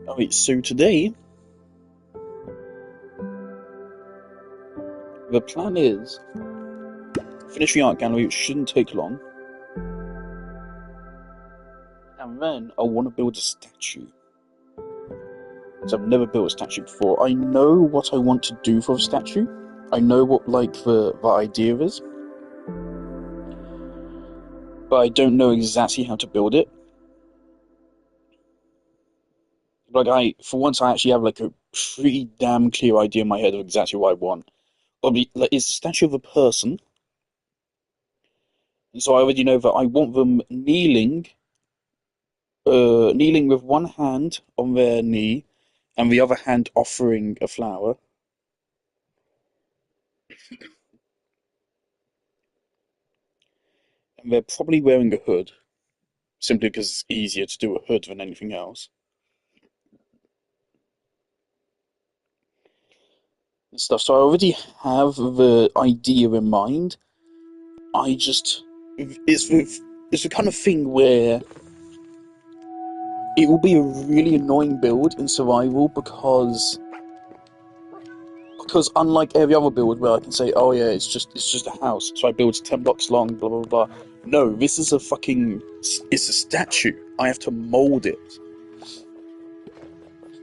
Alright, so today the plan is finish the art gallery, which shouldn't take long, and then I want to build a statue. So I've never built a statue before. I know what I want to do for the statue. I know what the idea is, but I don't know exactly how to build it. For once, I actually have like a pretty damn clear idea in my head of exactly what I want. It's a statue of a person, and so I already know that I want them kneeling with one hand on their knee and the other hand offering a flower. And they're probably wearing a hood, simply because it's easier to do a hood than anything else. And stuff. So I already have the idea in mind. I just it's the kind of thing where it will be a really annoying build in survival because unlike every other build where I can say, oh yeah, it's just a house, so I build 10 blocks long, blah blah blah. No, this is it's a statue. I have to mold it.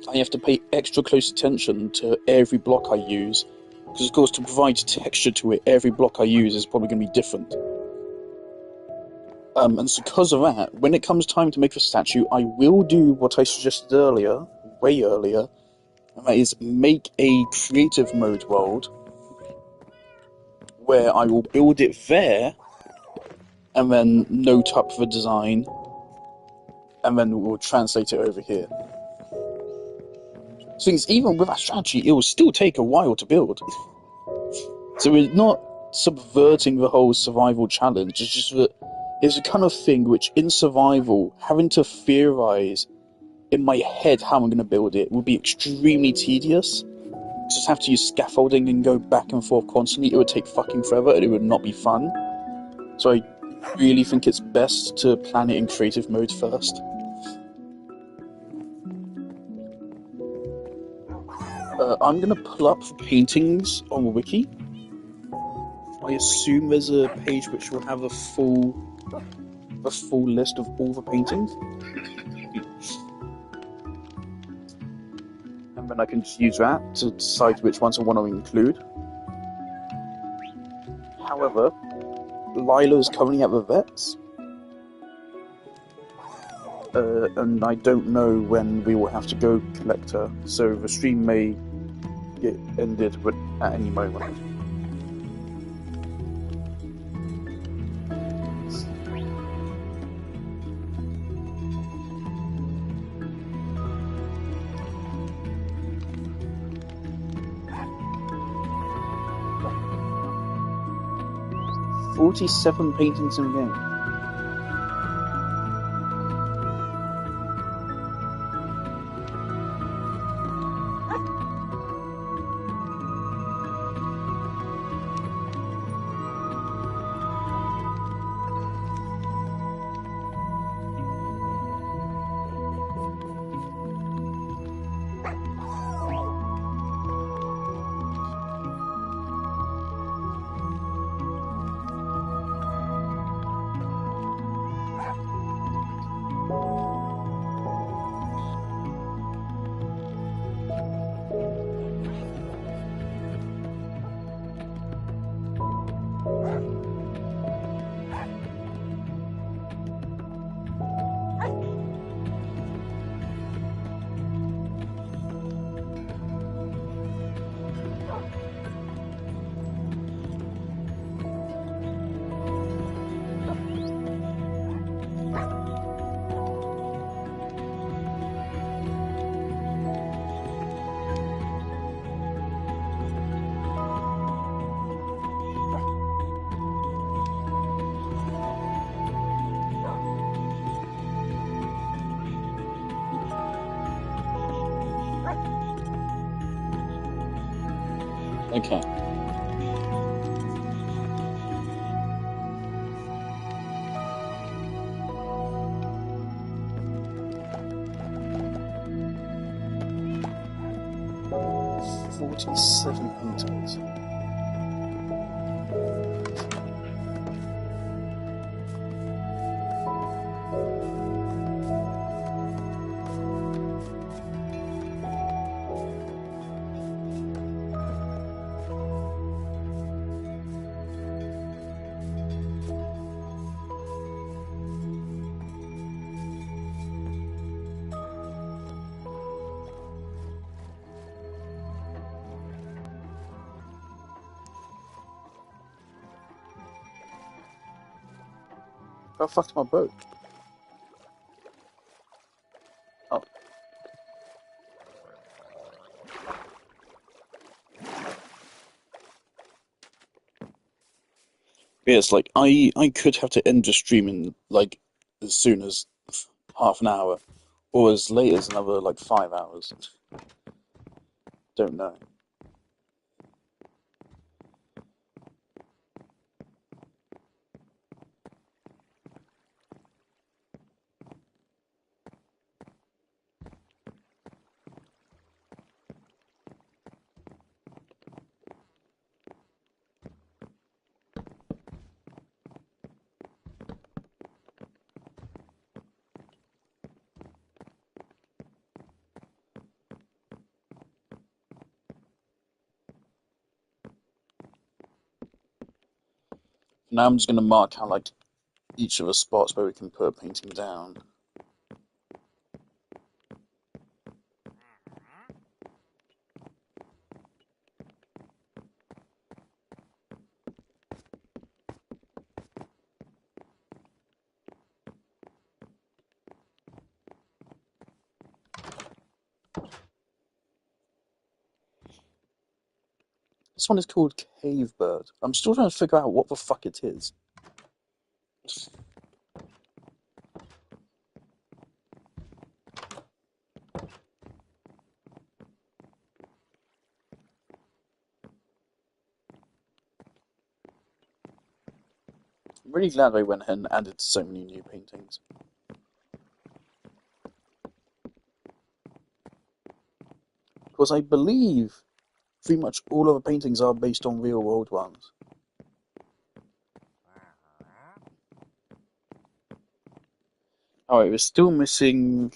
I have to pay extra close attention to every block I use, because of course to provide texture to it, every block I use is probably going to be different. And so because of that, when it comes time to make the statue, I will do what I suggested earlier, way earlier, and that is make a creative mode world where I will build it there, and then note up the design, and then we'll translate it over here. Things even with that strategy, it will still take a while to build. So we're not subverting the whole survival challenge. It's just that it's a kind of thing which, in survival, having to theorize in my head how I'm going to build it would be extremely tedious. Just have to use scaffolding and go back and forth constantly. It would take fucking forever, and it would not be fun. So I really think it's best to plan it in creative mode first. I'm gonna pull up the paintings on the wiki. I assume there's a page which will have a full list of all the paintings. And then I can just use that to decide which ones I want to include. However, Lila is currently at the vets. And I don't know when we will have to go collect her, so the stream may get ended at any moment. "47 paintings in the game." Okay. 47 paintings. How fucked my boat? Oh. Yeah, it's like I could have to end the stream in like as soon as half an hour, or as late as another like 5 hours. Don't know. Now I'm just gonna mark out like each of the spots where we can put a painting down. This one is called Cave Bird. I'm still trying to figure out what the fuck it is. I'm really glad they went ahead and added so many new paintings. Because I believe pretty much all of the paintings are based on real world ones. Alright, we're still missing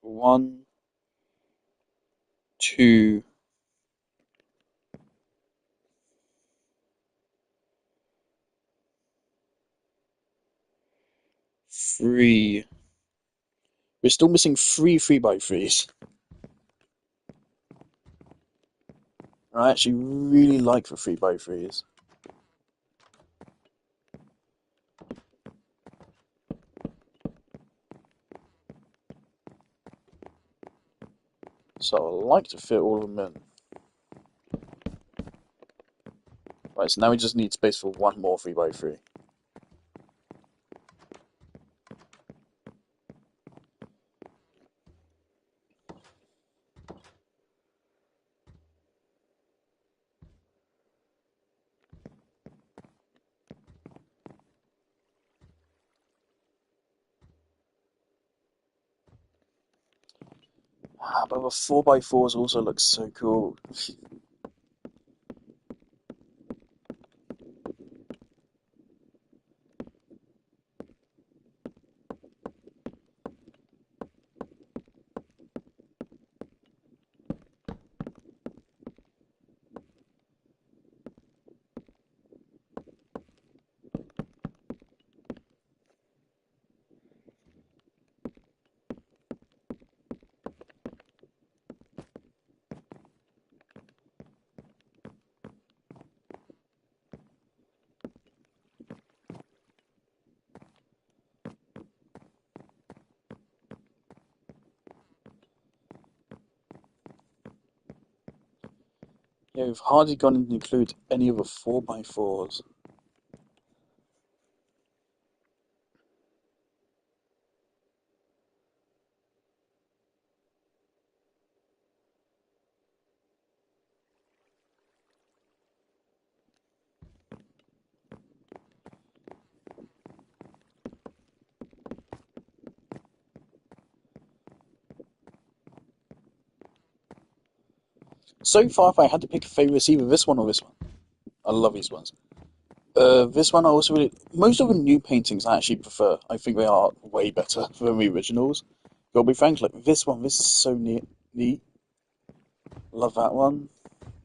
1, 2, 3. We're still missing 3 3x3s. I actually really like the 3x3s. So I like to fit all of them in. Right, so now we just need space for one more 3x3. But the 4x4s also look so cool. Yeah, we've hardly gone to include any of the 4x4s. So far, if I had to pick a favourite, it's either this one or this one. I love these ones. This one I also really... Most of the new paintings I actually prefer. I think they are way better than the originals. Gotta be frank, like this one, this is so neat. Love that one.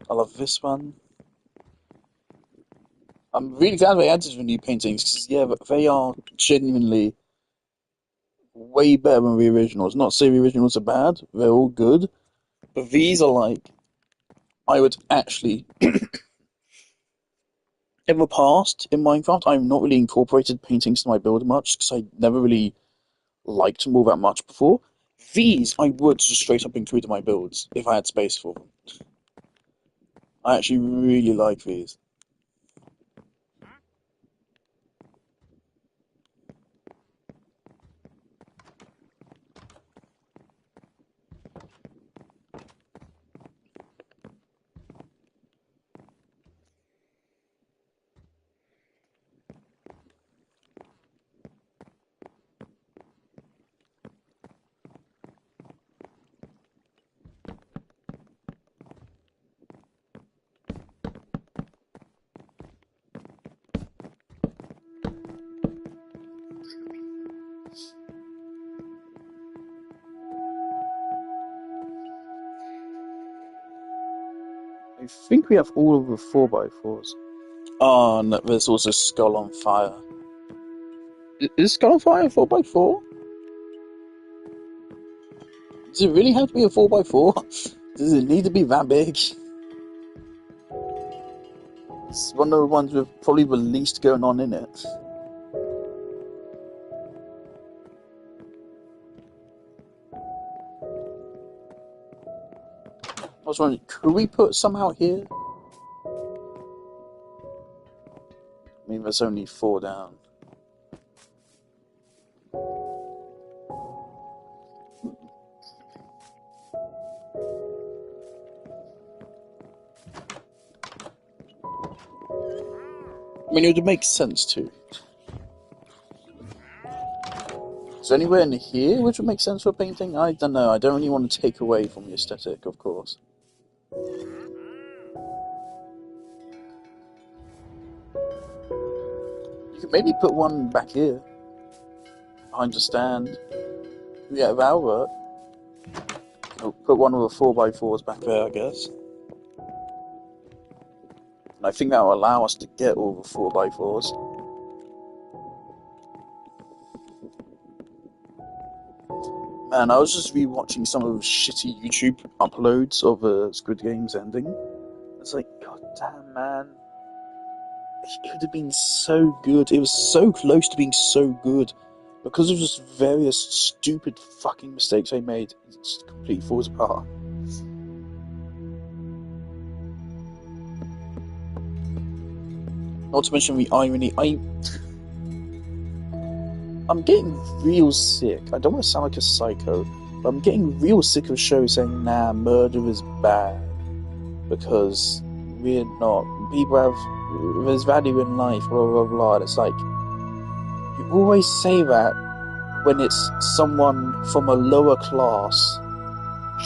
I love this one. I'm really glad they added the new paintings, because, yeah, they are genuinely way better than the originals. Not to say the originals are bad, they're all good, but these are like... I would actually... In the past, in Minecraft, I've not really incorporated paintings to my build much, because I never really liked them all that much before. These, I would just straight up include in my builds, if I had space for them. I actually really like these. I think we have all of the 4x4s. Oh, no, there's also Skull on Fire. Is Skull on Fire a 4x4? Does it really have to be a 4x4? Does it need to be that big? It's one of the ones with probably the least going on in it. I was wondering, could we put some out here? I mean, there's only 4 down. I mean, it would make sense too. Is there anywhere in here which would make sense for painting? I don't know. I don't really want to take away from the aesthetic, of course. You could maybe put one back here. I understand. Yeah, that'll work. Put one of the 4x4s back there, I guess. And I think that will allow us to get all the 4x4s. Man, I was just rewatching some of the shitty YouTube uploads of Squid Game's ending. It's like, god damn, man. It could have been so good. It was so close to being so good. Because of just various stupid fucking mistakes I made, it just completely falls apart. Not to mention the irony, I'm getting real sick. I don't want to sound like a psycho, but I'm getting real sick of shows saying, nah, murder is bad. Because we're not. People have. There's value in life, blah blah blah. And it's like. You always say that when it's someone from a lower class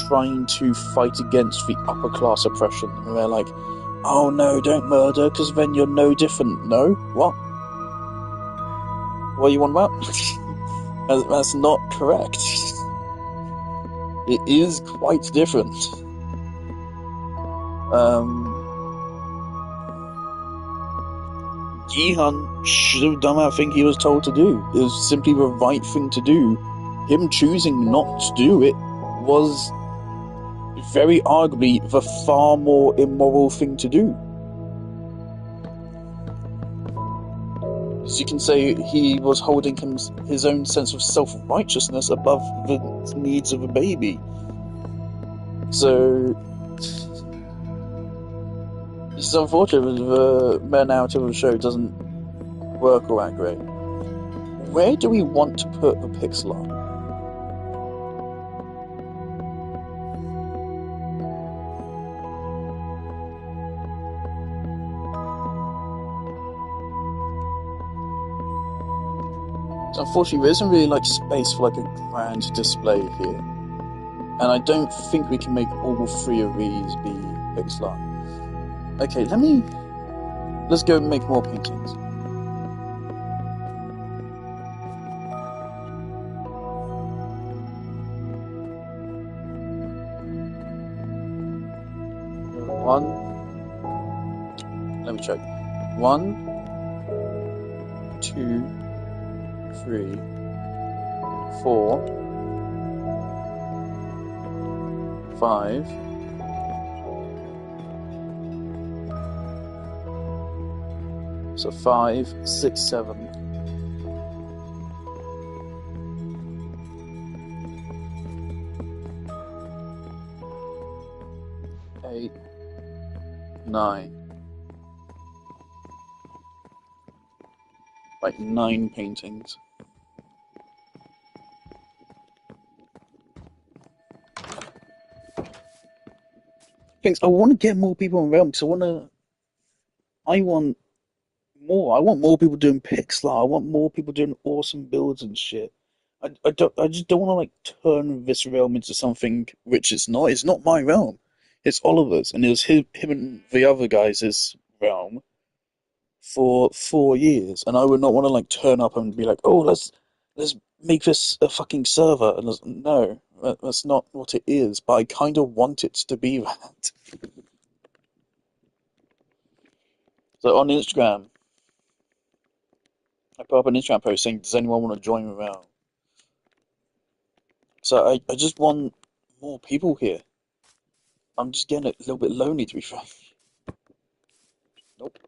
trying to fight against the upper class oppression. And they're like, oh no, don't murder, because then you're no different. No? What? What do you want about? That's not correct. It is quite different. Gi-hun should have done that thing he was told to do. It was simply the right thing to do. Him choosing not to do it was very arguably the far more immoral thing to do. As you can say, he was holding his own sense of self-righteousness above the needs of a baby. So, it's unfortunate that the meta narrative of the show doesn't work all that great. Where do we want to put the pixel art? So unfortunately, there isn't really like space for like a grand display here, and I don't think we can make all 3 of these be Pixlr. Okay, let's go and make more paintings. Let me check. 1, 2, 3, 4, 5. So 5, 6, 7. 8, 9. Like 9 paintings. Things I want to get more people in Realm because I want more. I want more people doing Pixlr. I want more people doing awesome builds and shit. I just don't want to like turn this realm into something which it's not. It's not my realm. It's Oliver's, and it was him and the other guys' realm for 4 years, and I would not want to like turn up and be like, oh, let's make this a fucking server. And no, that's not what it is. But I kind of want it to be that. So on Instagram, I put up an Instagram post saying, does anyone want to join me around? So I just want more people here. I'm just getting a little bit lonely, to be frank. Nope.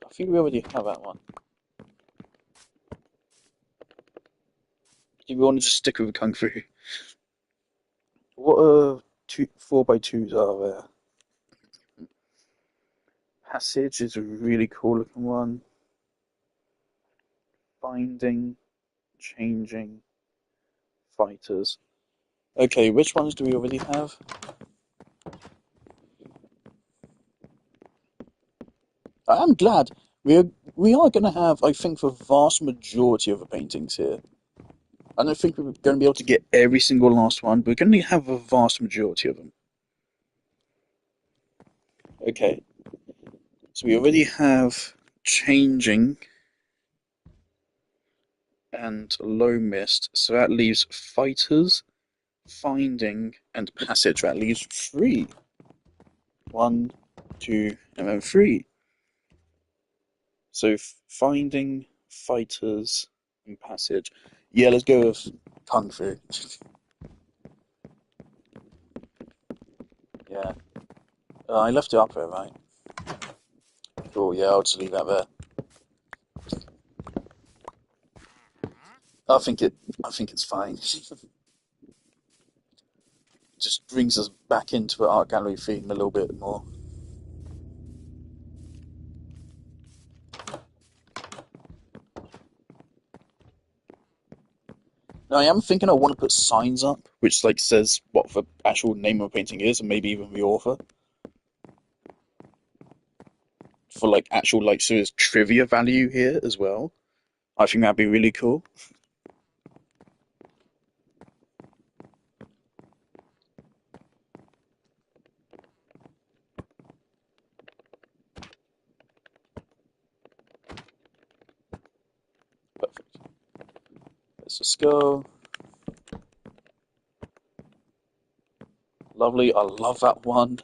I think we already have that one. Do we want to just stick with Kung Fu? What 4x2s are there? Passage is a really cool looking one. Binding, changing, fighters. Okay, which ones do we already have? I'm glad we are going to have, I think, the vast majority of the paintings here. I don't think we're going to be able to get every single last one, but we're going to have a vast majority of them. Okay, so we already have changing and low mist, so that leaves fighters, finding, and passage. That leaves 3. 1, 2, and then 3. So finding, fighters, and passage. Yeah, let's go with Kung Fu. Yeah. I left it up there, right? Cool, yeah, I'll just leave that there. I think it's fine. Just brings us back into the art gallery theme a little bit more. Now, I am thinking I want to put signs up, which like says what the actual name of the painting is, and maybe even the author. For like actual like so there's trivia value here as well. I think that'd be really cool. Perfect. Let's just go. Lovely. I love that one.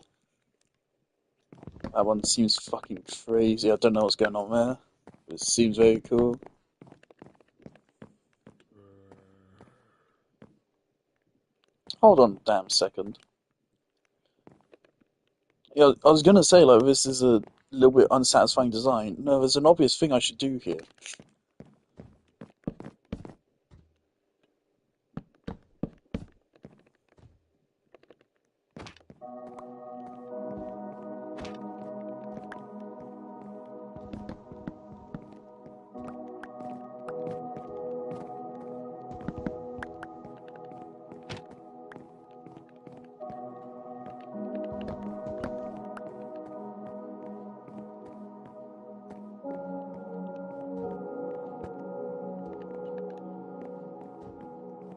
That one seems fucking crazy. I don't know what's going on there. It seems very cool. Hold on a damn second. Yeah, I was gonna say like this is a little bit unsatisfying design. No, there's an obvious thing I should do here.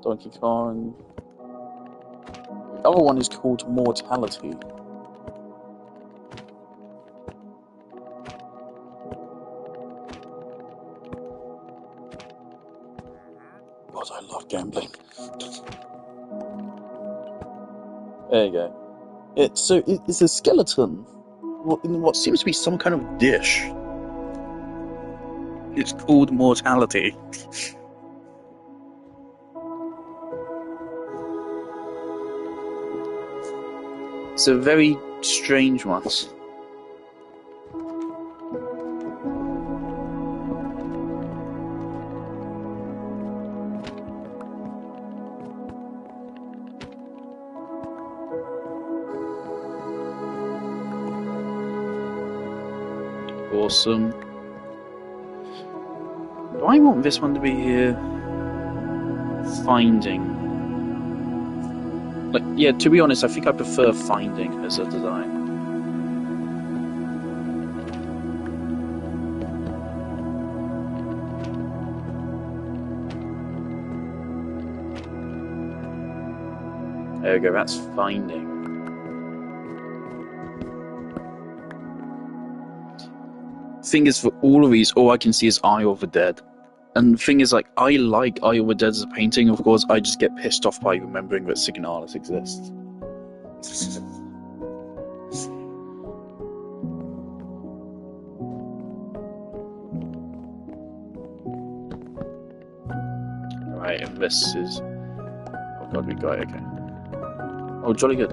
Donkey Kong. The other one is called Mortality. God, I love gambling. There you go. It's a skeleton in what seems to be some kind of dish. It's called Mortality. It's a very strange one. Awesome. Do I want this one to be here? Finding. Like, yeah, to be honest, I think I prefer Finding as a design. There we go, that's Finding. Thing is, for all of these, all I can see is Eye of the Dead. And the thing is, like, I like Eye of the Dead as a painting, of course, I just get pissed off by remembering that Signalis exists. Right, and this is... Oh god, we got it, okay. Oh, jolly good.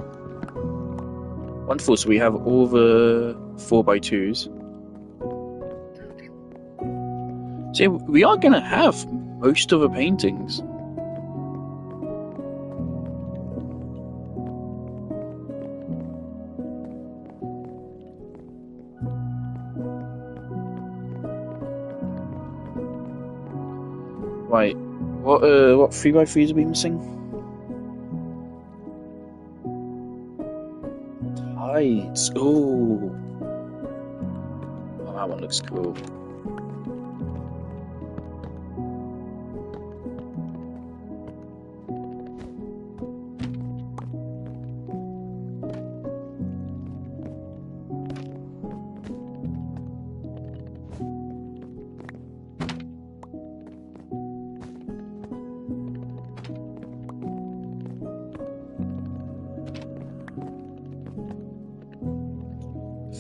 Wonderful, so we have all the 4x2s. So yeah, we are going to have most of the paintings. Right, what 3x3s are we missing? Tides, ooh. Oh, that one looks cool.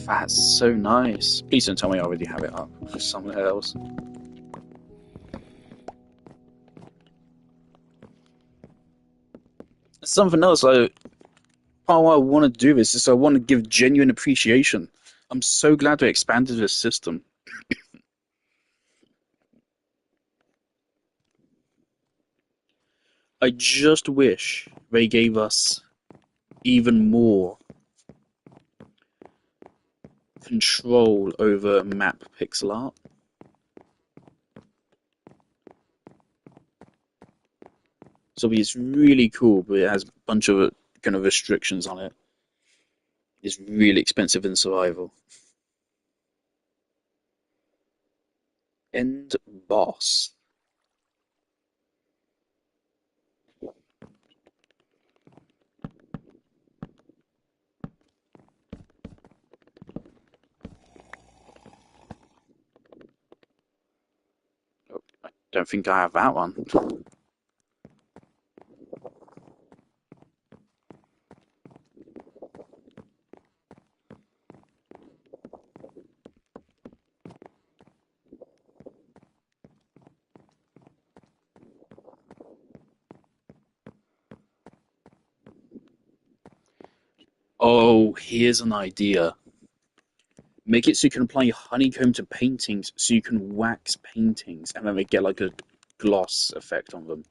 That's so nice. Please don't tell me I already have it up for somewhere else. Something else, part of why I want to do this is I want to give genuine appreciation. I'm so glad they expanded this system. I just wish they gave us even more control over map pixel art. So it's really cool, but it has a bunch of kind of restrictions on it. It's really expensive in survival. End boss. Oh, I don't think I have that one. Oh, here's an idea. Make it so you can apply honeycomb to paintings, so you can wax paintings, and then they get like a gloss effect on them.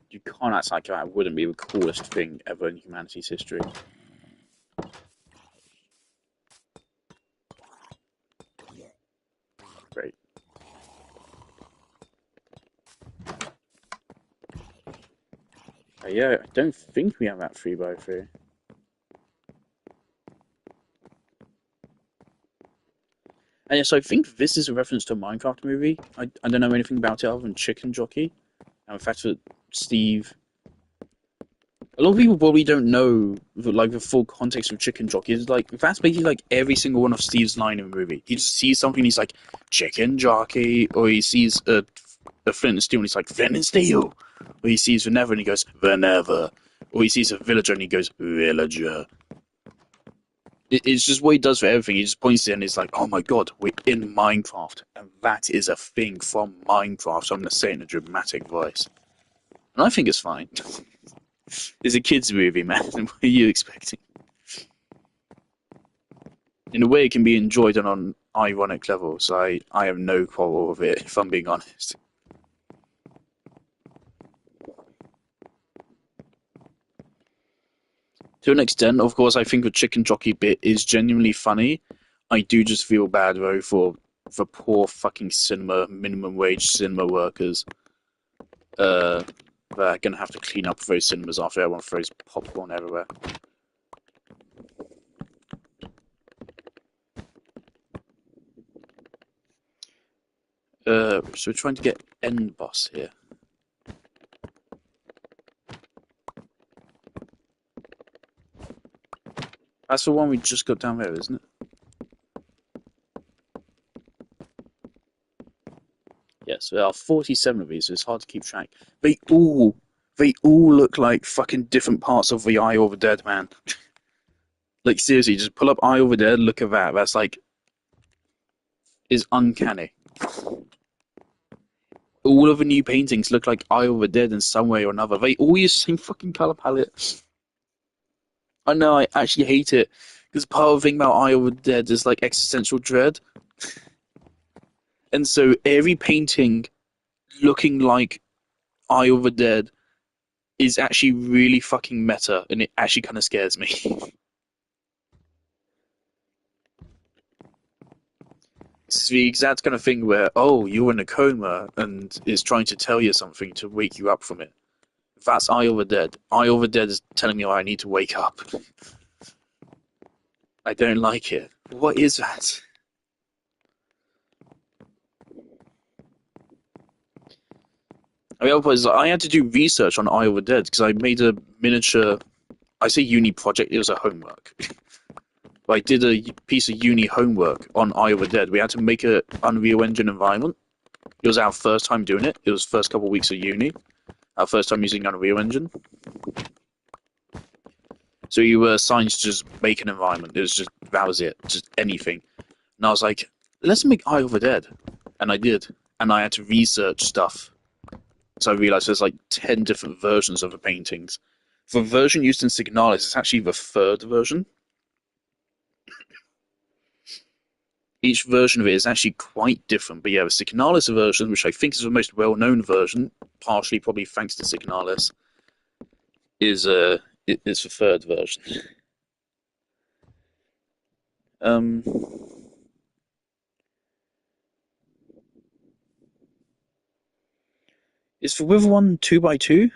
You can't act like that wouldn't be the coolest thing ever in humanity's history. Great. Yeah, I don't think we have that 3x3. And yes, I think this is a reference to a Minecraft movie. I don't know anything about it other than Chicken Jockey. And the fact that Steve... A lot of people probably don't know the full context of Chicken Jockey. It's like, that's basically like every single one of Steve's line in the movie. He just sees something and he's like, Chicken Jockey, or he sees a flint and steel and he's like, flint and steel. Or he sees the Nether and he goes, the Nether. Or he sees a villager and he goes, villager. It's just what he does for everything. He just points it and he's like, oh my god, we're in Minecraft. And that is a thing from Minecraft. So I'm going to say it in a dramatic voice. And I think it's fine. It's a kid's movie, man. What are you expecting? In a way, it can be enjoyed on an ironic level. So I have no quarrel with it, if I'm being honest. To an extent, of course, I think the Chicken Jockey bit is genuinely funny. I do just feel bad, though, for the poor fucking minimum wage cinema workers. They're gonna have to clean up those cinemas after everyone throws popcorn everywhere. So we're trying to get End Boss here. That's the one we just got down there, isn't it? Yes, there are 47 of these, so it's hard to keep track. They all look like fucking different parts of the Eye of the Dead, man. Like, seriously, just pull up Eye of the Dead, look at that. That's like... is uncanny. All of the new paintings look like Eye of the Dead in some way or another. They all use the same fucking colour palette. I know, I actually hate it. Because part of the thing about Eye of the Dead is like existential dread. And so every painting looking like Eye of the Dead is actually really fucking meta, and it actually kind of scares me. It's the exact kind of thing where, oh, you're in a coma, and it's trying to tell you something to wake you up from it. That's Eye of the Dead. Eye of the Dead is telling me I need to wake up. I don't like it. What is that? I had to do research on Eye of the Dead because I made a miniature. I say uni project. It was a homework. I did a piece of uni homework on Eye of the Dead. We had to make an Unreal Engine environment. It was our first time doing it. It was the first couple of weeks of uni. Our first time using Unreal Engine. So you were assigned to just make an environment. That was it. Just anything. And I was like, let's make Eye of the Dead. And I did. And I had to research stuff. So I realized there's like 10 different versions of the paintings. The version used in Signalis is actually the third version. Each version of it is actually quite different. But yeah, the Signalis version, which I think is the most well-known version, partially probably thanks to Signalis, is the third version. Is the Wither one 2x2?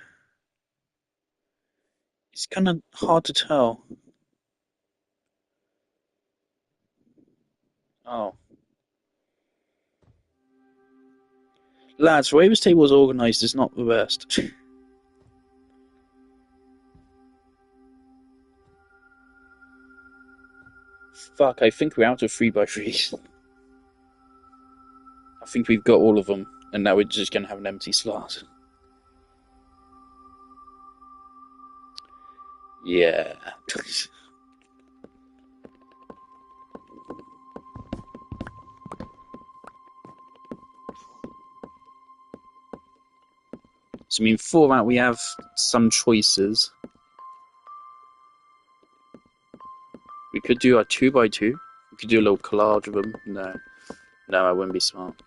It's kind of hard to tell. Oh. Lads, the way this table is organised is not the best. Fuck, I think we're out of 3x3s. I think we've got all of them, and now we're just going to have an empty slot. Yeah. So, I mean, for that, we have some choices. We could do a 2x2. We could do a little collage of them. No, I wouldn't be smart.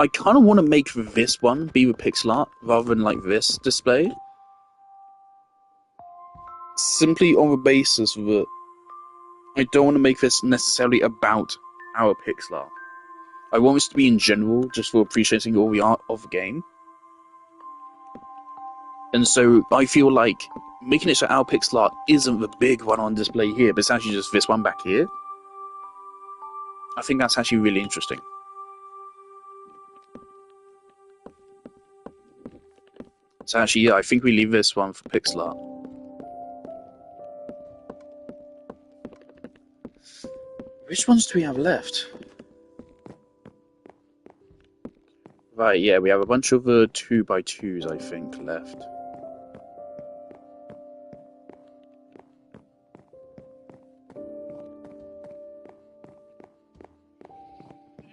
I kind of want to make this one be with pixel art rather than like this display. Simply on the basis that I don't want to make this necessarily about our pixel art. I want this to be in general, just for appreciating all the art of the game. And so I feel like making it so our pixel art isn't the big one on display here, but it's actually just this one back here. I think that's actually really interesting. So actually, yeah, I think we leave this one for pixel art. Which ones do we have left? Right, yeah, we have a bunch of 2x2s, I think, left.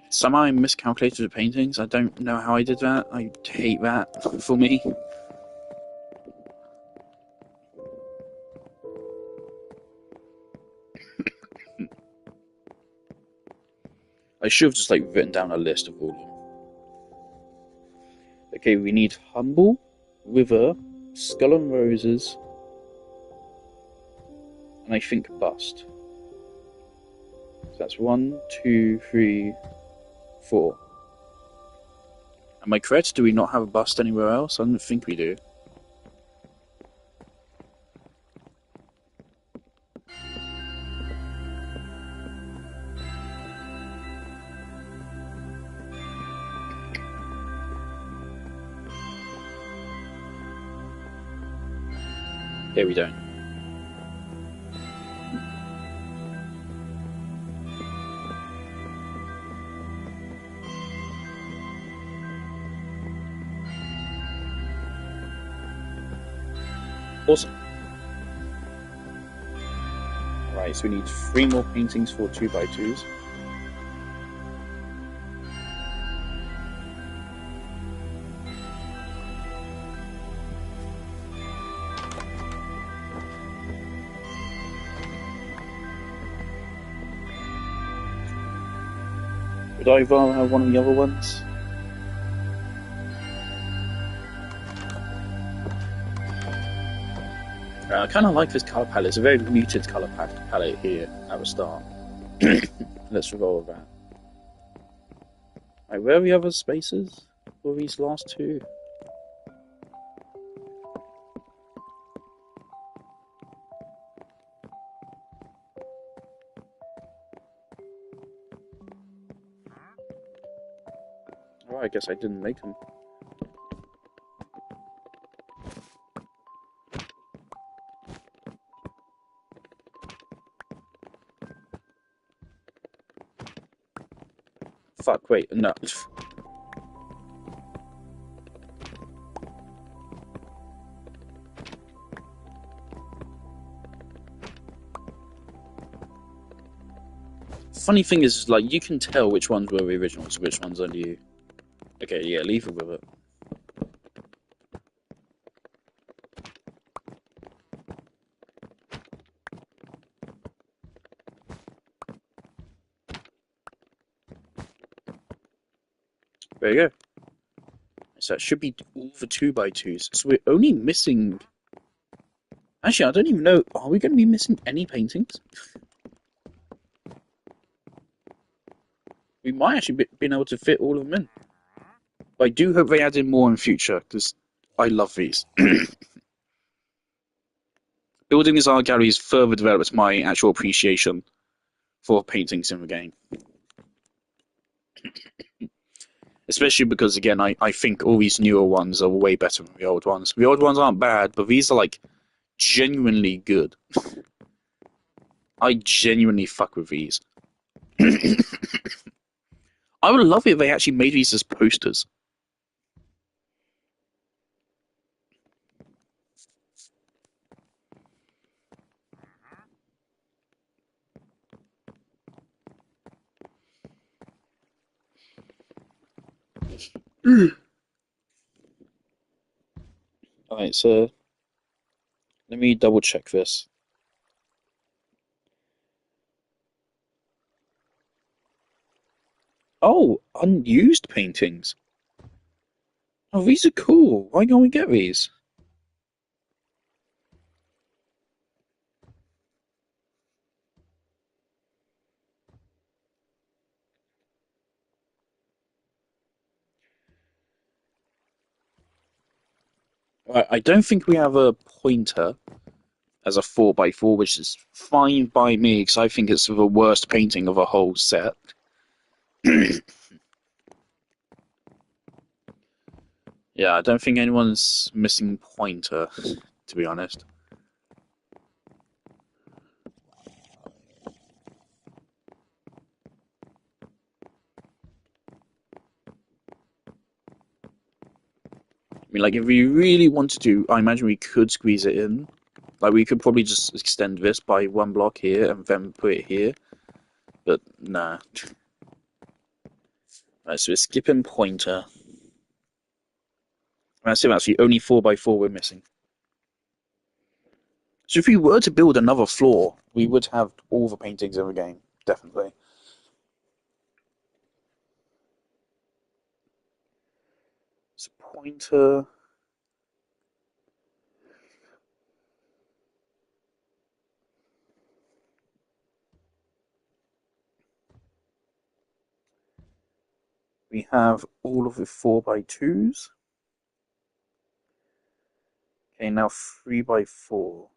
Somehow I miscalculated the paintings. I don't know how I did that. I hate that for me. I should have just like written down a list of all of them. Okay, we need Humble, River, Skull and Roses, and I think Bust. So that's 1, 2, 3, 4. Am I correct? Do we not have a bust anywhere else? I don't think we do. Yeah, we don't. Awesome. Right, so we need 3 more paintings for 2x2s. Would I rather have one of the other ones? I kind of like this colour palette. It's a very muted colour palette here at the start. Let's revolve that. Right, where are the other spaces for these last 2? Oh, I guess I didn't make them. Fuck, wait, no. Funny thing is, like, you can tell which ones were the originals, which ones are new. Okay, yeah, leave it with it. There you go. So it should be all the 2x2s. So we're only missing... Actually, I don't even know. Are we going to be missing any paintings? We might actually be able to fit all of them in. But I do hope they add in more in future, because I love these. Building this art gallery has further developed my actual appreciation for paintings in the game. Especially because, again, I think all these newer ones are way better than the old ones. The old ones aren't bad, but these are, like, genuinely good. I genuinely fuck with these. I would love it if they actually made these as posters. Alright, so let me double check this. Oh, unused paintings. Oh, these are cool. Why can't we get these? I don't think we have a pointer as a 4x4, which is fine by me because I think it's the worst painting of a whole set. Yeah, I don't think anyone's missing pointer, to be honest. I mean, like, if we really wanted to, I imagine we could squeeze it in. Like, we could probably just extend this by one block here and then put it here. But, nah. Right, so we're skipping pointer. That's it, actually. Only 4x4 we're missing. So if we were to build another floor, we would have all the paintings in the game. Definitely. So pointer... We have all of the 4x2s. Okay, now 3x4.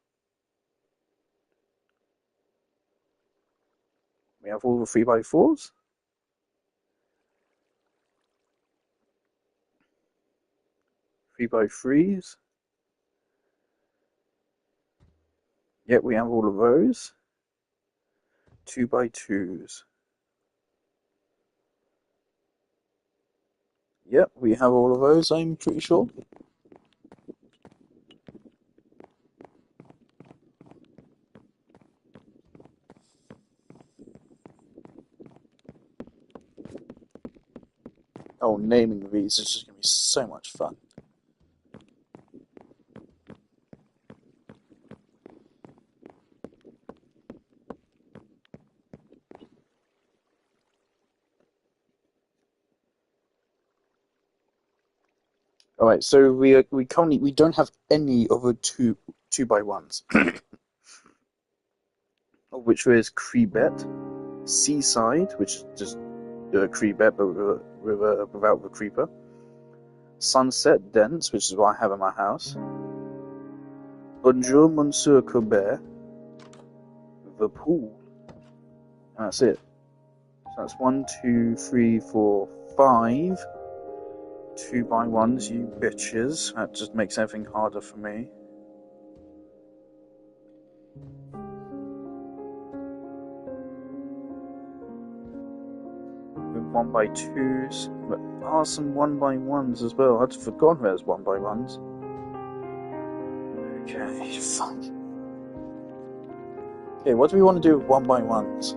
We have all the 3x4s. 3x3s. Yep, we have all of those. 2x2s. Yep, we have all of those, I'm pretty sure. Oh, naming these is just going to be so much fun. All right, so we currently don't have any of the 2x1s, which is Creebet, Seaside, which is just Creebet but without the creeper, Sunset Dents, which is what I have in my house, Bonjour Monsieur Colbert, the pool, and that's it. So that's 1, 2, 3, 4, 5. 2x1s, you bitches. That just makes everything harder for me. With 1x2s. But are some 1x1s as well. I'd forgotten there's 1x1s. Okay, fuck. Okay, what do we want to do with 1x1s?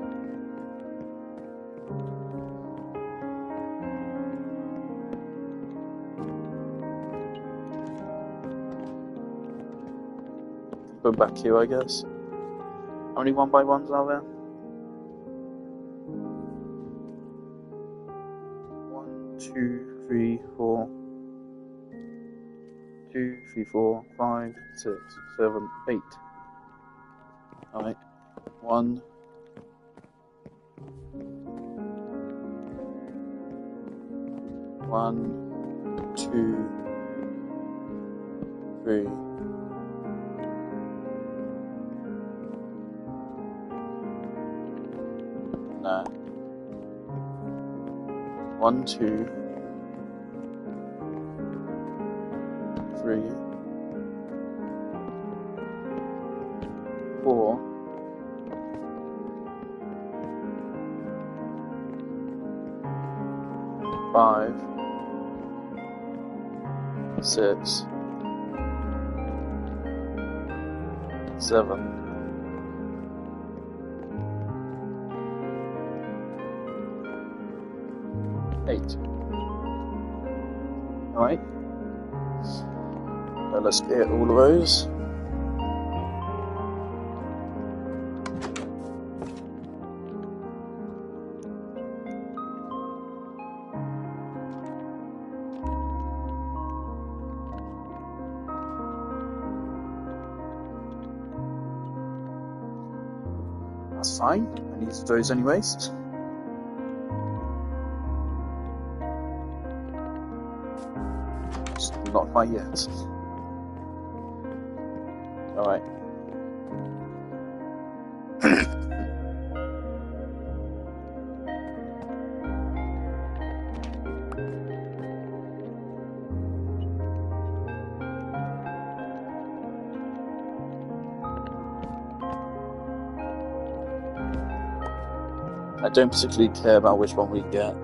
Go back here, I guess. How many 1x1s are there? 1, 2, 3, 4. 2, 3, 4, 5, 6, 7, 8. Alright. 1. 1, 2, 3. Nah. 1, 2, 3, 4, 5, 6, 7, 8. Alright. Let's get all of those. That's fine. I need those anyways. Just not quite yet. Alright. I don't particularly care about which one we get.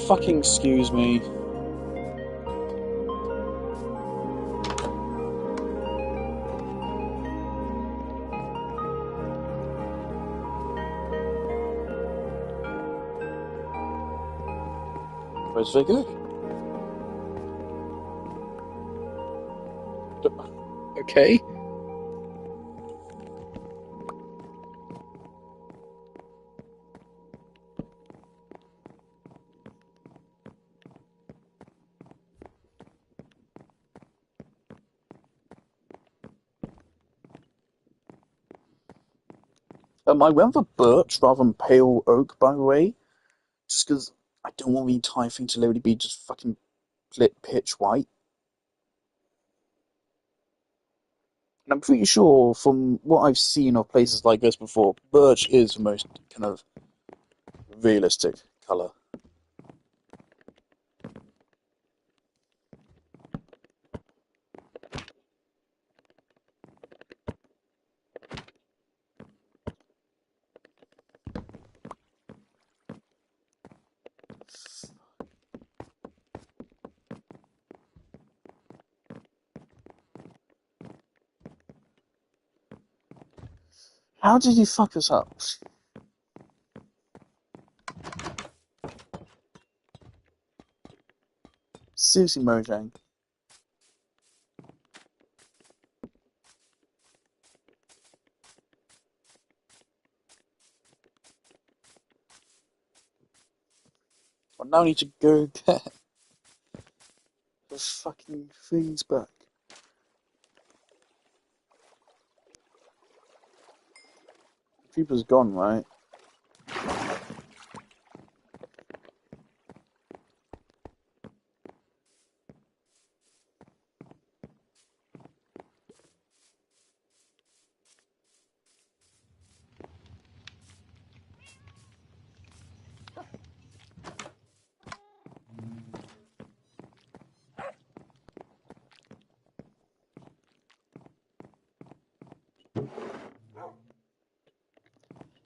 Fucking excuse me. Where's they go? Okay. I went for birch rather than pale oak, by the way, just because I don't want the entire thing to literally be just fucking pitch white. And I'm pretty sure, from what I've seen of places like this before, birch is the most kind of realistic colour. How did you fuck us up? Seriously, Mojang. I now need to go get the fucking things back. The creeper's gone, right?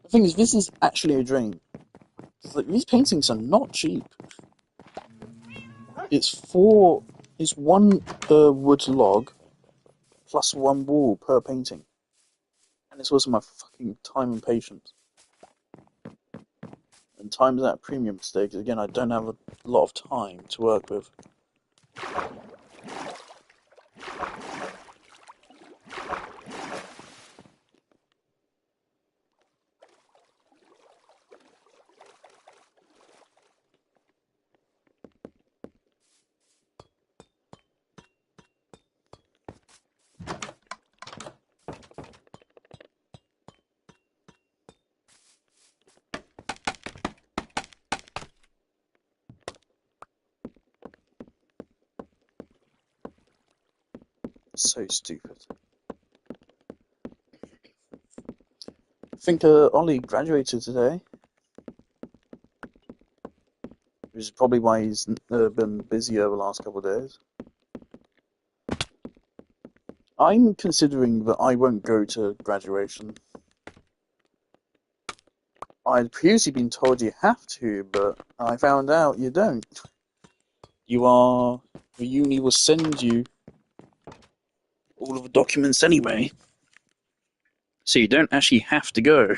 The thing is, this is actually a dream. Like, these paintings are not cheap. It's one wood log plus one wall per painting. And it's also my fucking time and patience. And time's at a premium mistake. Again, I don't have a lot of time to work with. So stupid. I think Ollie graduated today. Which is probably why he's been busy over the last couple of days. I'm considering that I won't go to graduation. I'd previously been told you have to, but I found out you don't. The uni will send you all of the documents anyway, so you don't actually have to go.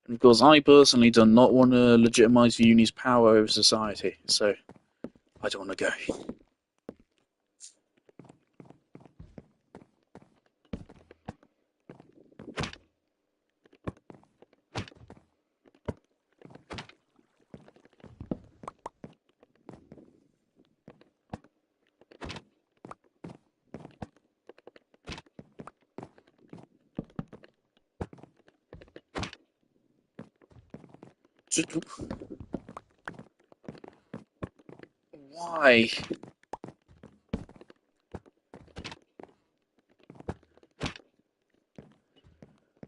And because I personally do not want to legitimize the uni's power over society, so I don't want to go. Why?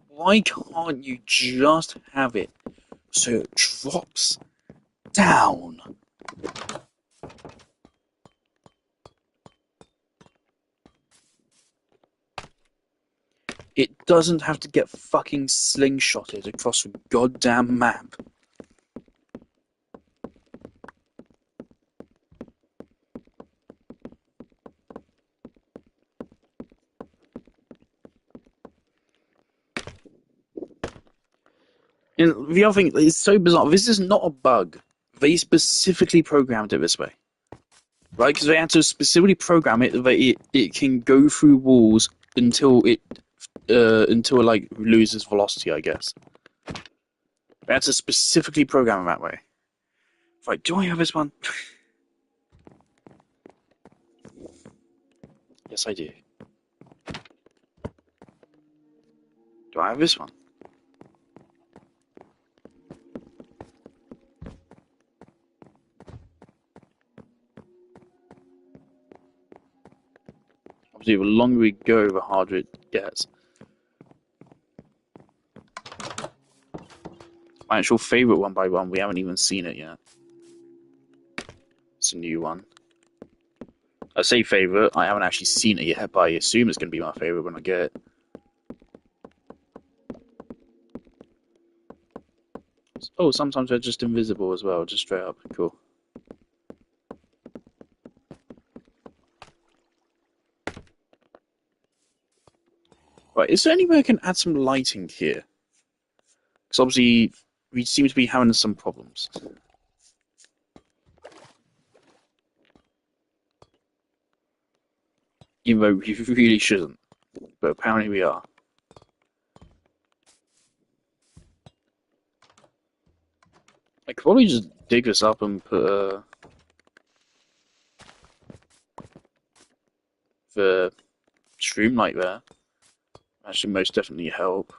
Why can't you just have it so it drops down? It doesn't have to get fucking slingshotted across the goddamn map. And the other thing, it's so bizarre. This is not a bug. They specifically programmed it this way. Right? Because they had to specifically program it that it can go through walls until it like loses velocity, I guess. They had to specifically program it that way. Right, do I have this one? Yes, I do. Do I have this one? Obviously, the longer we go, the harder it gets. My actual favourite one by one, we haven't even seen it yet. It's a new one. I say favourite, I haven't actually seen it yet, but I assume it's going to be my favourite when I get it. Oh, sometimes they're just invisible as well, just straight up. Cool. Right, is there any way I can add some lighting here? Because obviously, we seem to be having some problems. Even though we really shouldn't. But apparently we are. I could probably just dig this up and put the stream light there. That should most definitely help.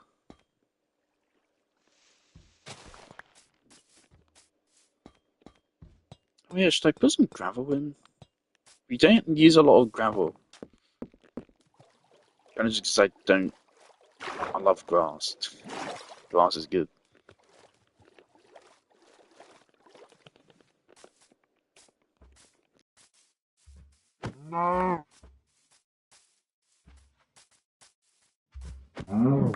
Oh yeah, should I put some gravel in? We don't use a lot of gravel. Only just because I don't... I love grass. Grass is good. No. Oh.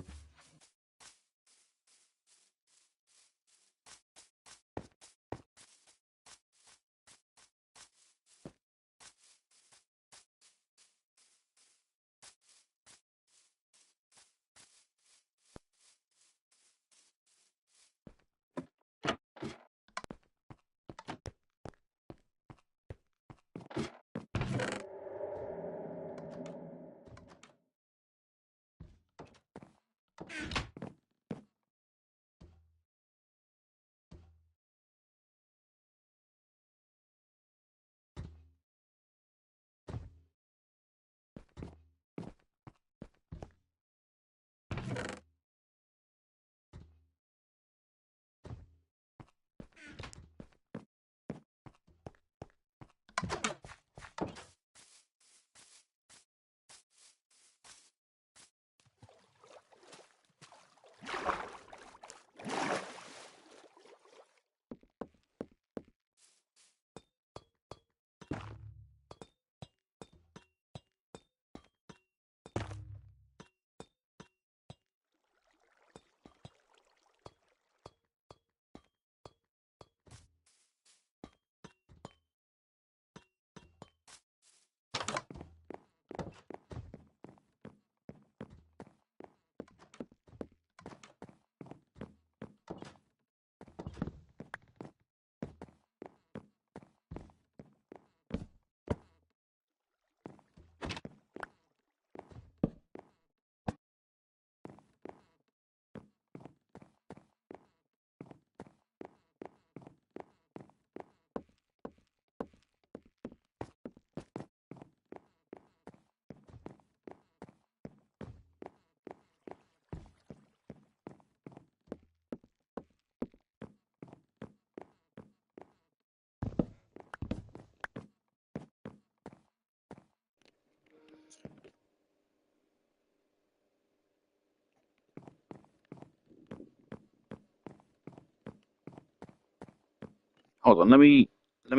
Hold on, let me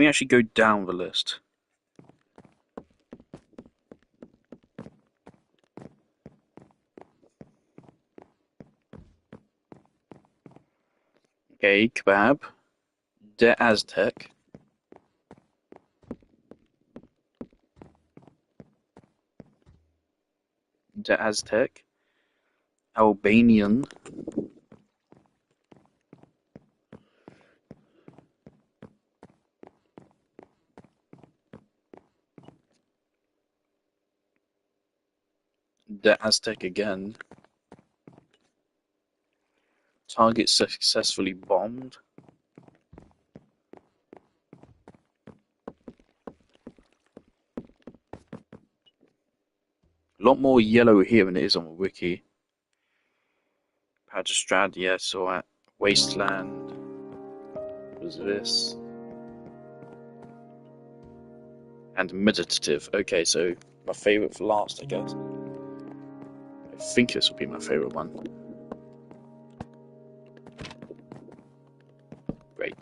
actually go down the list. Okay, kebab, De Aztec, De Aztec, Albanian, De Aztec again. Target successfully bombed. A lot more yellow here than it is on the wiki. Padstrad, yeah, saw it. Wasteland. What was this? And meditative. Okay, so my favourite for last, I guess. I think this will be my favourite one. Great.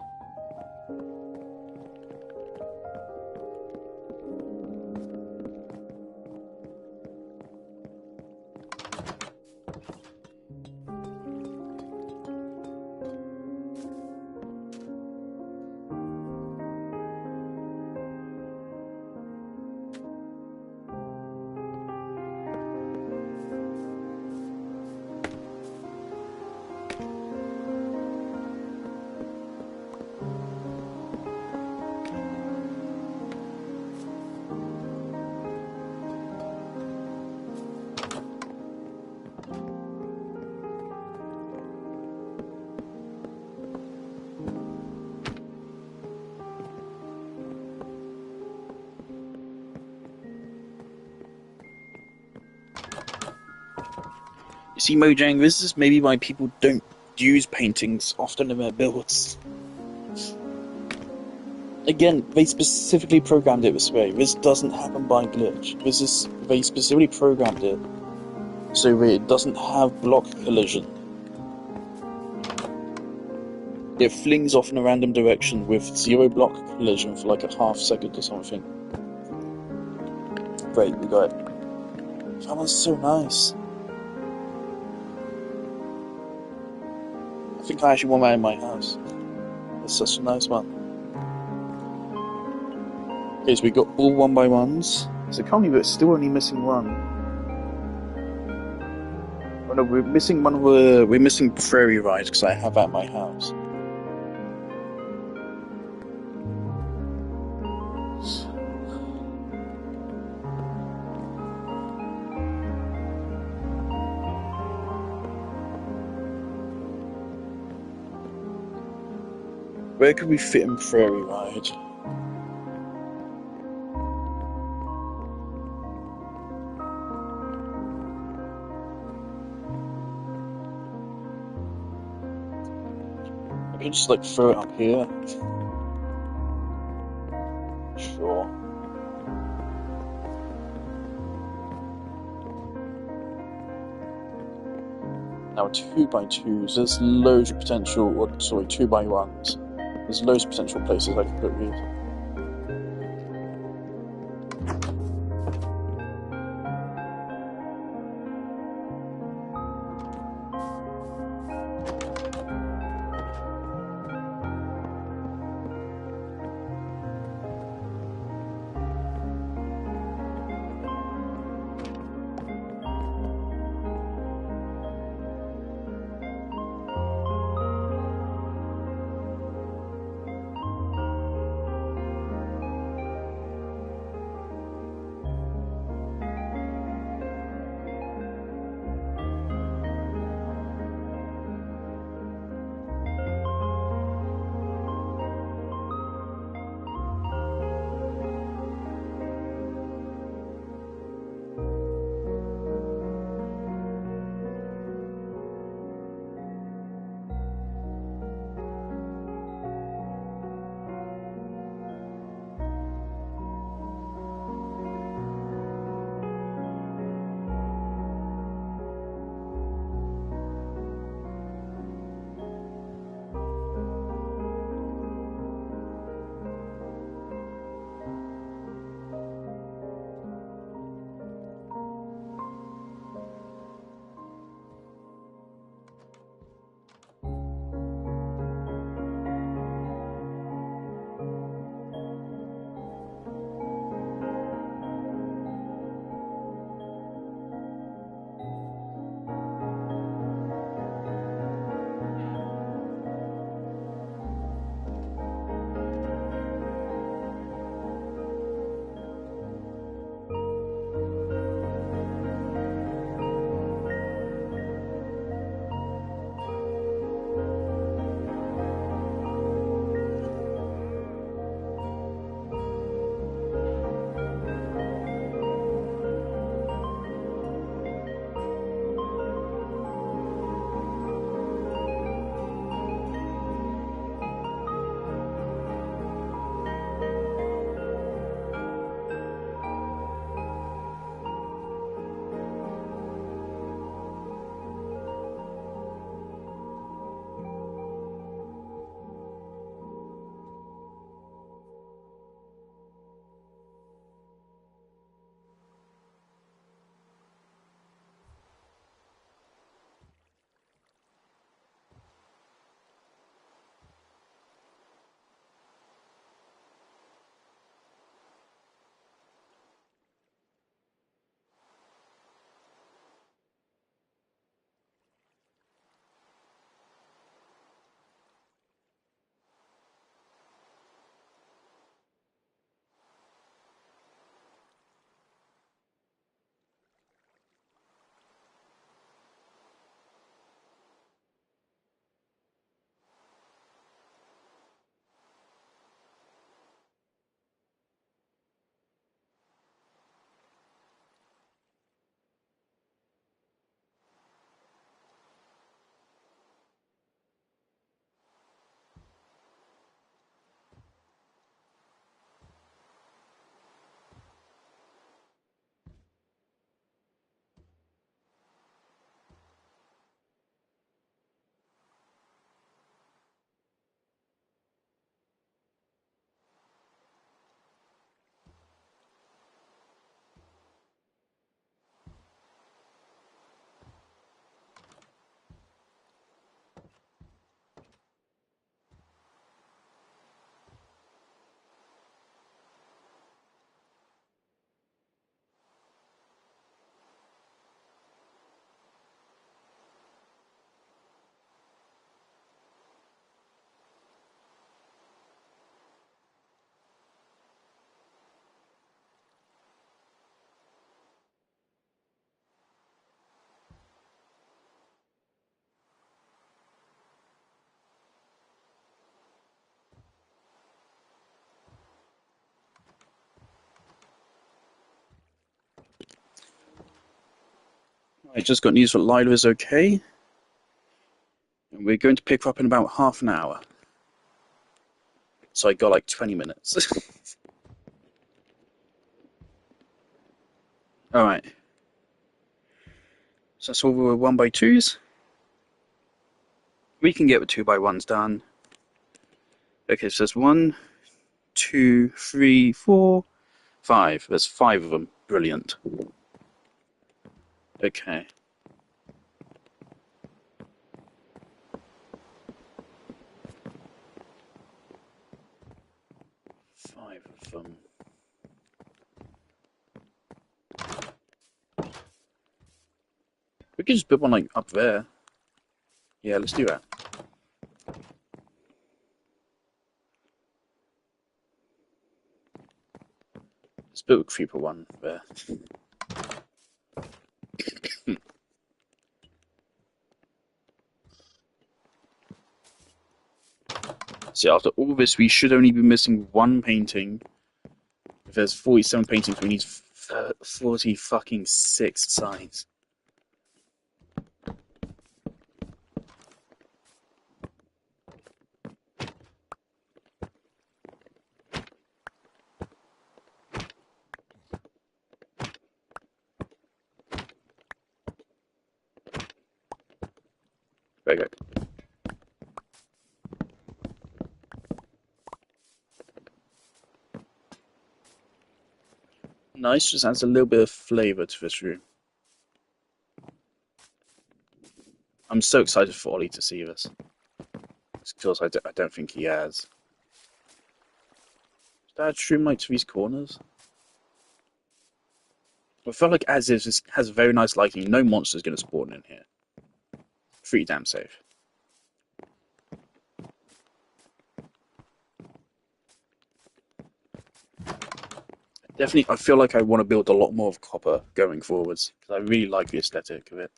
You see, Mojang, this is maybe why people don't use paintings often in their builds. Again, they specifically programmed it this way. This doesn't happen by glitch. They specifically programmed it so that it doesn't have block collision. It flings off in a random direction with 0 block collision for like a half second or something. Great, we got it. That one's so nice. I think I actually want that in my house. It's such a nice one. Okay, so we got all 1x1s. So currently we're still only missing one. Oh no, we're missing one of the... We're missing Prairie Ride because I have that at my house. Where could we fit in Prairie Ride? I could just like throw it up here. Sure. Now 2x2s, there's loads of potential, or sorry, 2x1s. There's loads of potential places I can put these. I just got news that Lila is okay. And we're going to pick her up in about half an hour. So I got like 20 minutes. Alright. So that's all the 1x2s. We can get the 2x1s done. Okay, so there's 1, 2, 3, 4, 5. There's 5 of them. Brilliant. Okay. Five of them. We could just build one like up there. Yeah, let's do that. Let's build a creeper one there. So after all this, we should only be missing one painting. If there's 47 paintings, we need 40 fucking 6 signs. There we go. Nice, just adds a little bit of flavour to this room. I'm so excited for Ollie to see this. Because I don't think he has. Does that add shroom light to these corners? I feel like as is, this has very nice lighting. No monster's going to spawn in here. Pretty damn safe. Definitely, I feel like I want to build a lot more of copper going forwards. Because I really like the aesthetic of it.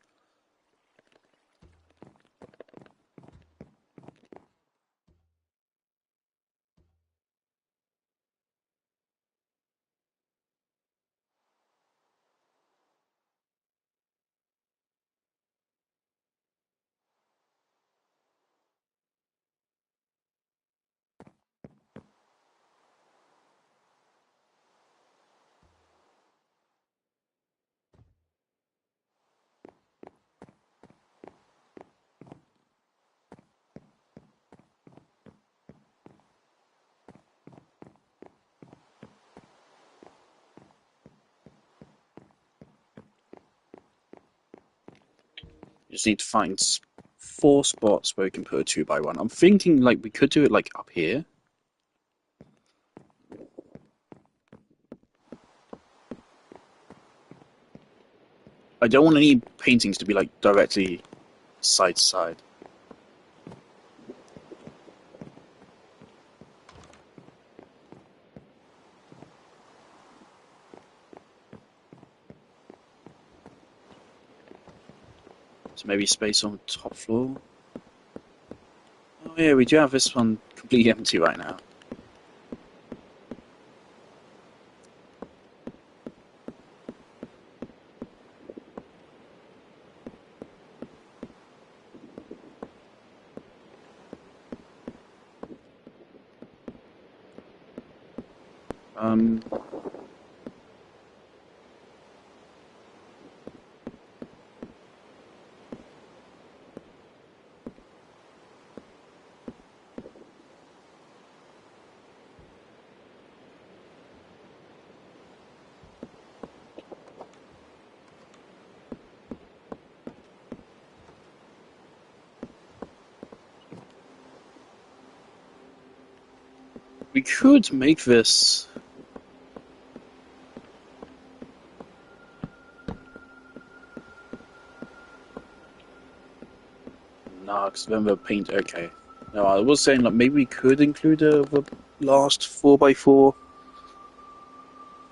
You just need to find 4 spots where we can put a 2x1. I'm thinking like we could do it like up here. I don't want any paintings to be like directly side to side. So maybe space on the top floor. Oh yeah, we do have this one completely empty right now. Um, we could make this. Nah, because then the paint. Okay. No, I was saying like maybe we could include the last 4x4,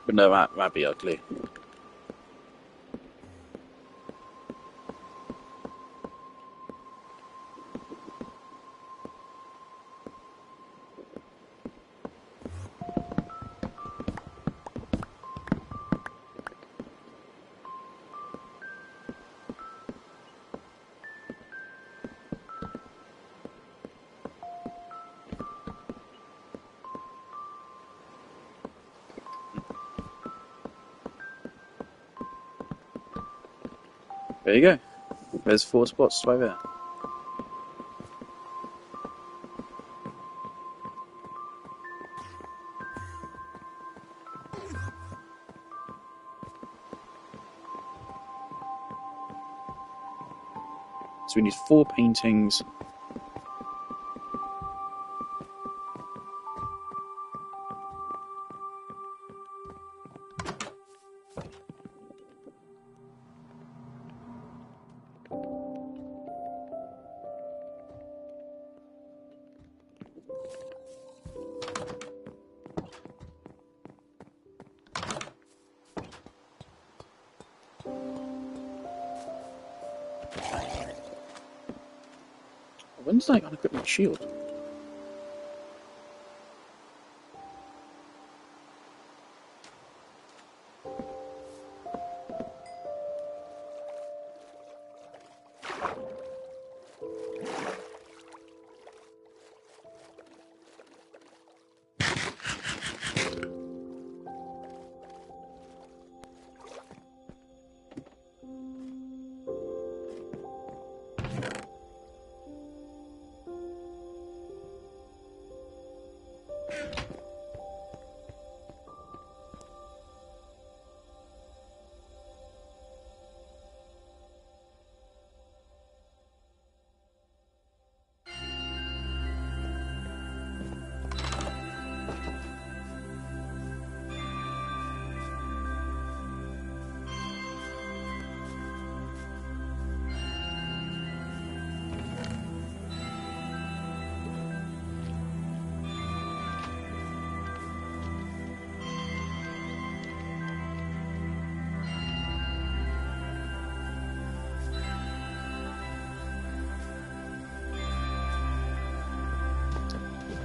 but no, that'd be ugly. There you go. There's 4 spots right there. So we need 4 paintings. When's that unequip my shield?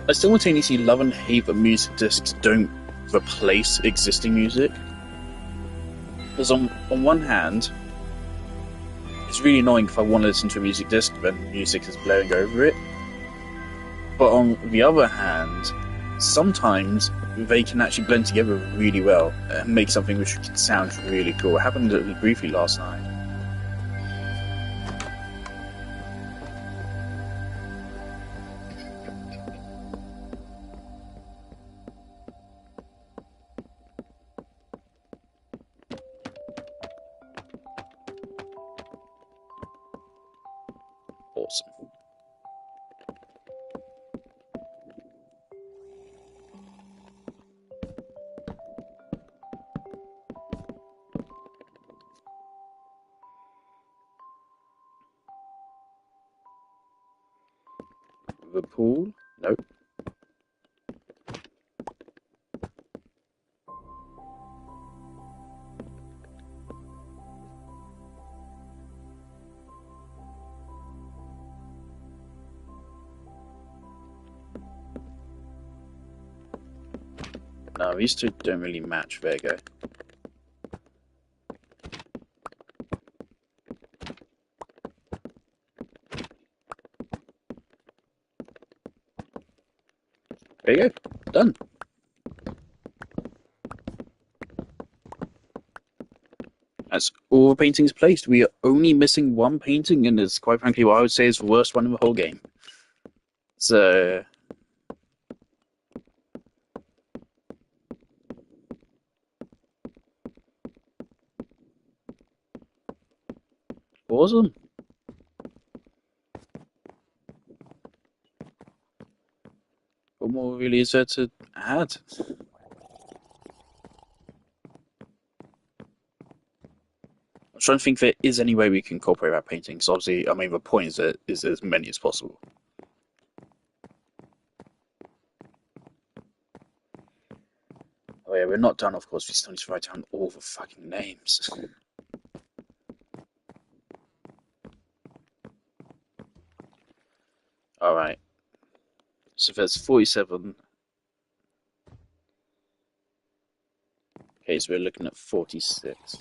I simultaneously love and hate that music discs don't replace existing music. Because on one hand, it's really annoying if I want to listen to a music disc when music is blaring over it. But on the other hand, sometimes they can actually blend together really well and make something which sounds really cool. It happened briefly last night. Awesome. The pool? Nope. No, these two don't really match. There you go. There you go. Done. That's all the paintings placed. We are only missing 1 painting, and it's quite frankly what I would say is the worst one in the whole game. So awesome. What more really is there to add? I'm trying to think if there is any way we can incorporate that painting. So obviously, I mean, the point is that is as many as possible. Oh yeah, we're not done, of course. We still need to write down all the fucking names. Alright. So there's 47. Okay, so we're looking at 46.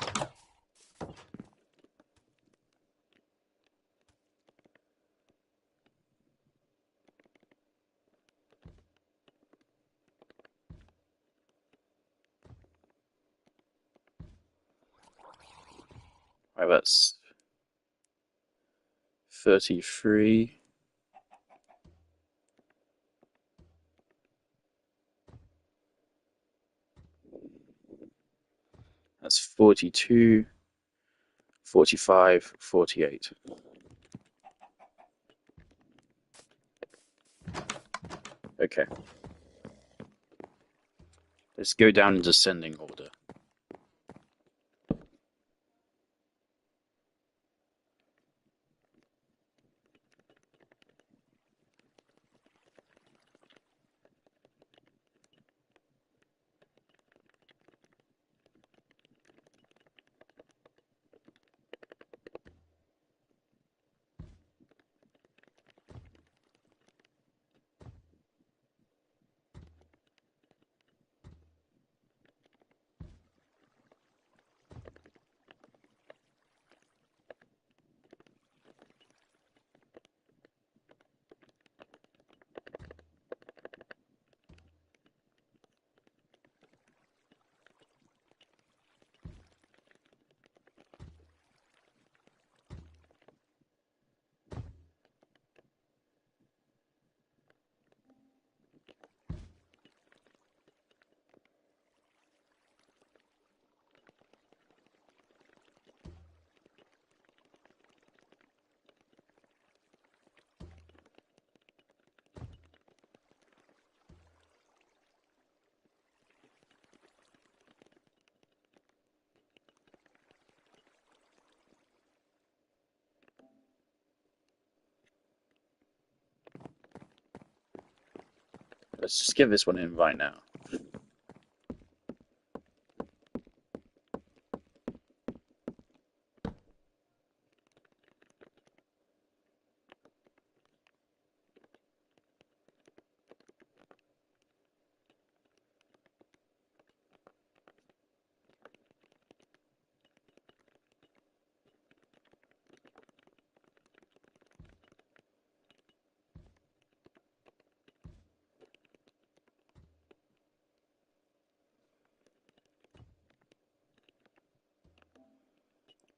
Right, that's 33. That's 42, 45, 48. Okay. Let's go down in descending order. Let's just give this one an invite now.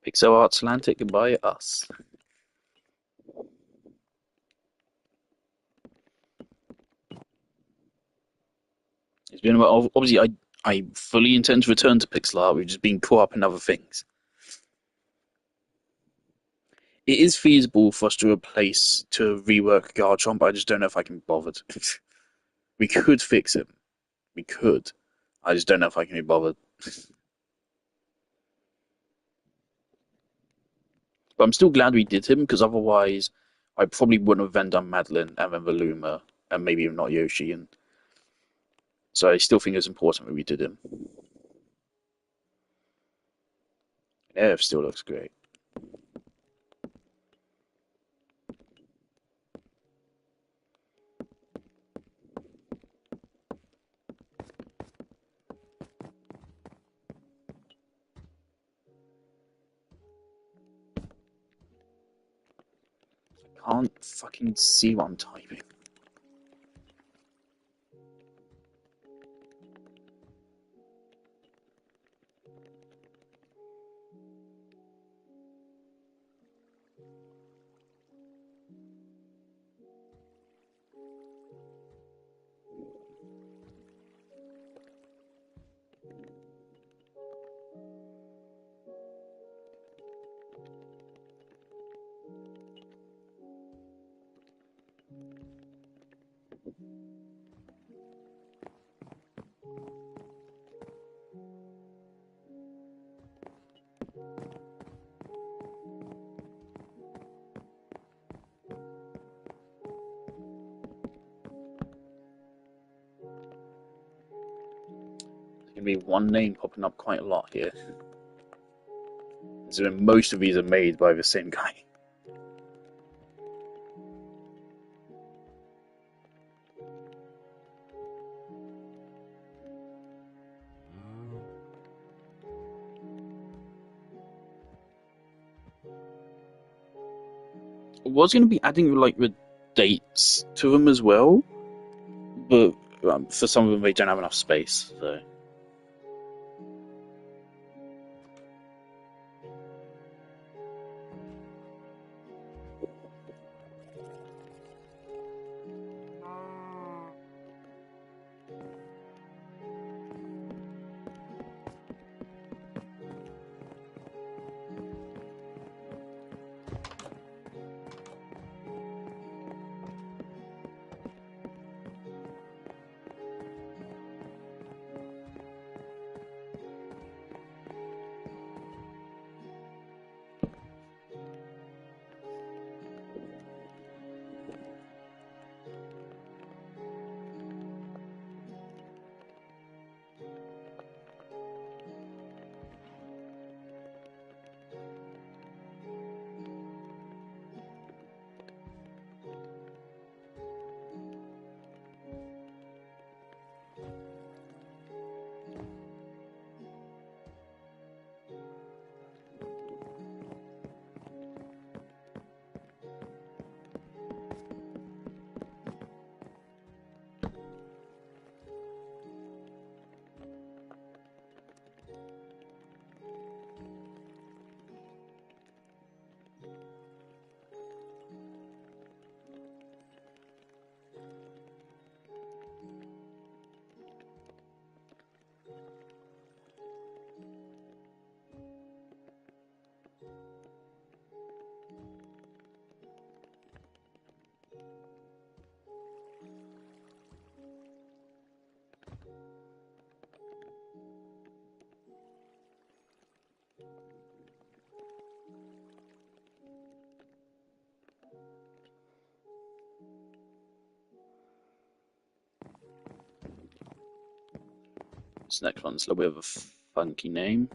Pixel Arts Atlantic by us. It's been about, obviously I fully intend to return to pixel art. We've just been caught up in other things. It is feasible for us to rework Garchomp, but I just don't know if I can be bothered. We could fix him. We could. I just don't know if I can be bothered. But I'm still glad we did him, because otherwise I probably wouldn't have then done Madeline and then Voluma and maybe even not Yoshi. And so I still think it's important that we did him. Nerve still looks great. Can't fucking see what I'm typing. There's gonna be one name popping up quite a lot here. So most of these are made by the same guy. I was going to be adding like the dates to them as well, but for some of them they don't have enough space. So This next one's a little bit of a funky name.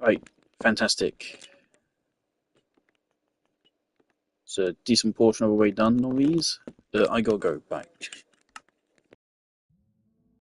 Right, fantastic. It's a decent portion of the way done on these. I gotta go back.